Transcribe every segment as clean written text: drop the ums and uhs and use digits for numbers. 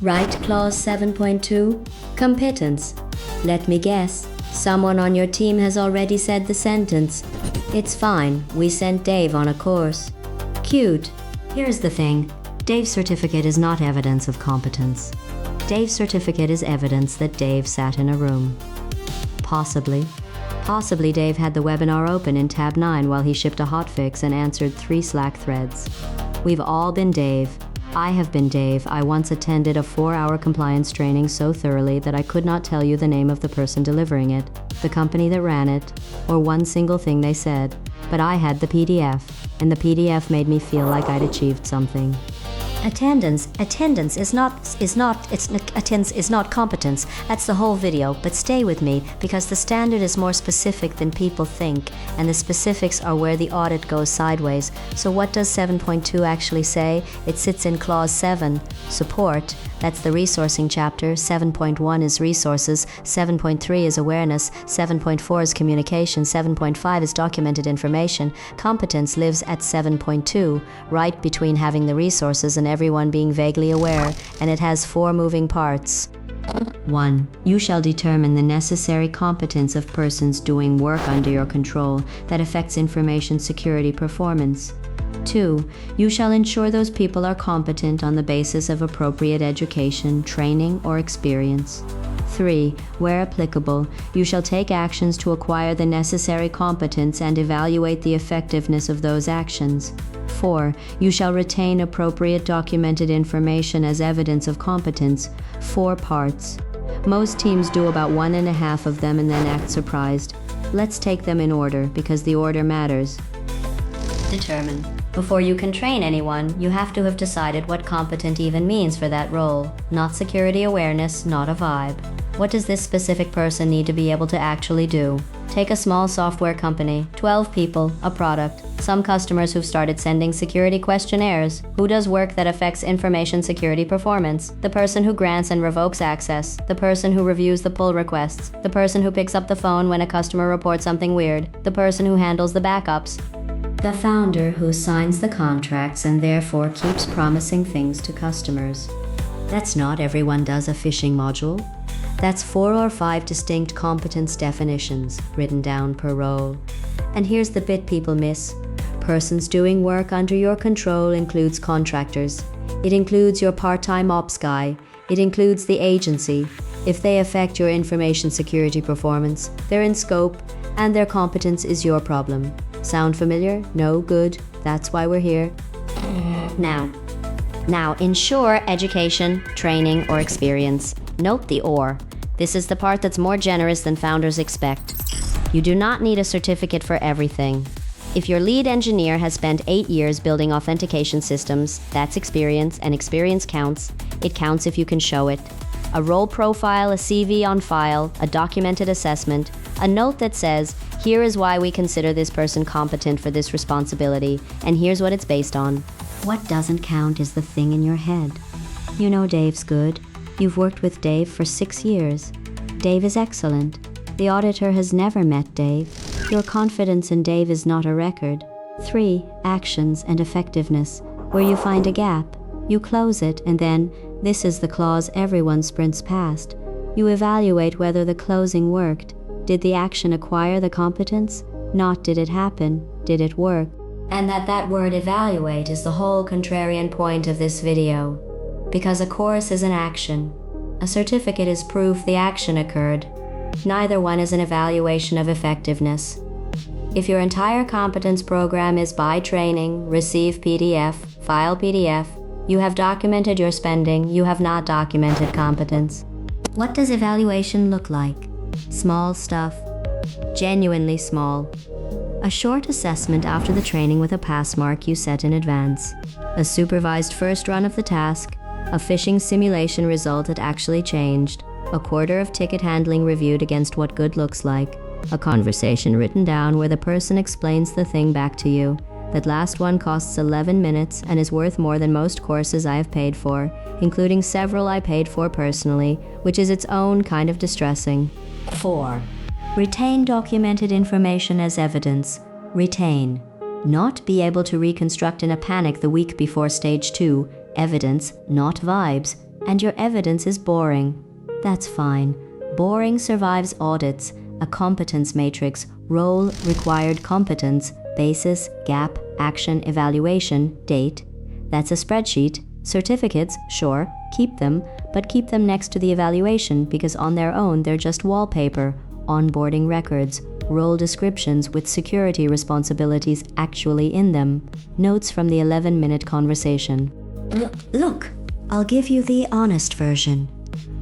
Right clause 7.2, competence. Let me guess, someone on your team has already said the sentence. It's fine, we sent Dave on a course. Cute. Here's the thing, Dave's certificate is not evidence of competence. Dave's certificate is evidence that Dave sat in a room. Possibly Dave had the webinar open in tab 9 while he shipped a hotfix and answered 3 Slack threads. We've all been Dave. I have been Dave. I once attended a 4-hour compliance training so thoroughly that I could not tell you the name of the person delivering it, the company that ran it, or one single thing they said, but I had the PDF, and the PDF made me feel like I'd achieved something. Attendance is not competence. That's the whole video, but stay with me because the standard is more specific than people think, and the specifics are where the audit goes sideways. So what does 7.2 actually say? It sits in clause 7, support. That's the resourcing chapter. 7.1 is resources, 7.3 is awareness, 7.4 is communication, 7.5 is documented information. Competence lives at 7.2, right between having the resources and everyone being vaguely aware, and it has 4 moving parts. 1. You shall determine the necessary competence of persons doing work under your control that affects information security performance. 2. You shall ensure those people are competent on the basis of appropriate education, training, or experience. 3. Where applicable, you shall take actions to acquire the necessary competence and evaluate the effectiveness of those actions. 4. You shall retain appropriate documented information as evidence of competence. 4 parts. Most teams do about 1.5 of them and then act surprised. Let's take them in order, because the order matters. Determine. Before you can train anyone, you have to have decided what competent even means for that role. Not security awareness, not a vibe. What does this specific person need to be able to actually do? Take a small software company, 12 people, a product, some customers who've started sending security questionnaires. Who does work that affects information security performance? The person who grants and revokes access, the person who reviews the pull requests, the person who picks up the phone when a customer reports something weird, the person who handles the backups. The founder who signs the contracts and therefore keeps promising things to customers. That's not everyone does a phishing module. That's 4 or 5 distinct competence definitions written down per role. And here's the bit people miss. Persons doing work under your control includes contractors. It includes your part-time ops guy. It includes the agency. If they affect your information security performance, they're in scope, and their competence is your problem. Sound familiar? No? Good. That's why we're here. Now, ensure education, training, or experience. Note the or. This is the part that's more generous than founders expect. You do not need a certificate for everything. If your lead engineer has spent 8 years building authentication systems, that's experience, and experience counts. It counts if you can show it. A role profile, a CV on file, a documented assessment, a note that says, here is why we consider this person competent for this responsibility, and here's what it's based on. What doesn't count is the thing in your head. You know Dave's good. You've worked with Dave for 6 years. Dave is excellent. The auditor has never met Dave. Your confidence in Dave is not a record. 3. Actions and effectiveness. Where you find a gap, you close it, and then, this is the clause everyone sprints past. You evaluate whether the closing worked. Did the action acquire the competence? Not did it happen, did it work? And that word evaluate is the whole contrarian point of this video. Because a course is an action. A certificate is proof the action occurred. Neither one is an evaluation of effectiveness. If your entire competence program is buy training, receive PDF, file PDF, you have documented your spending, you have not documented competence. What does evaluation look like? Small stuff. Genuinely small. A short assessment after the training with a pass mark you set in advance. A supervised first run of the task. A phishing simulation result that actually changed. A quarter of ticket handling reviewed against what good looks like. A conversation written down where the person explains the thing back to you. That last one costs 11 minutes and is worth more than most courses I have paid for, including several I paid for personally, which is its own kind of distressing. 4. Retain documented information as evidence. Retain. Not be able to reconstruct in a panic the week before stage 2. Evidence, not vibes. And your evidence is boring. That's fine. Boring survives audits, a competence matrix, role, required competence, basis, gap, action, evaluation, date. That's a spreadsheet. Certificates, sure, keep them, but keep them next to the evaluation because on their own they're just wallpaper, onboarding records, role descriptions with security responsibilities actually in them, notes from the 11-minute conversation. Look, I'll give you the honest version.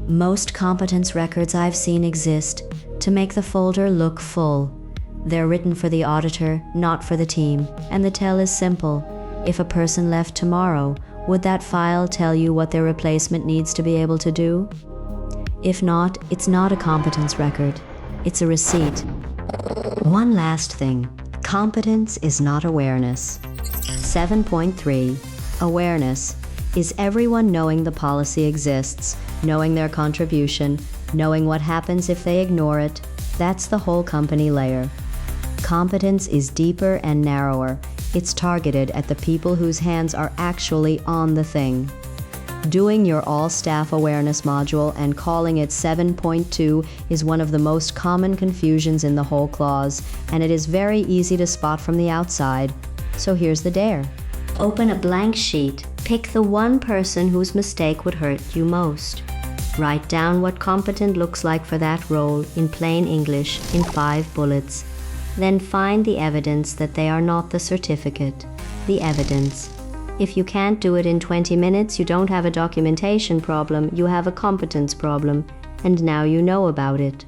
Most competence records I've seen exist to make the folder look full. They're written for the auditor, not for the team, and the tell is simple. If a person left tomorrow, would that file tell you what their replacement needs to be able to do? If not, it's not a competence record. It's a receipt. One last thing. Competence is not awareness. 7.3. Awareness is everyone knowing the policy exists, knowing their contribution, knowing what happens if they ignore it. That's the whole company layer. Competence is deeper and narrower. It's targeted at the people whose hands are actually on the thing. Doing your all-staff awareness module and calling it 7.2 is one of the most common confusions in the whole clause, and it is very easy to spot from the outside. So here's the dare. Open a blank sheet. Pick the one person whose mistake would hurt you most. Write down what competent looks like for that role in plain English in 5 bullets. Then find the evidence that they are not the certificate. The evidence. If you can't do it in 20 minutes, you don't have a documentation problem, you have a competence problem, and now you know about it.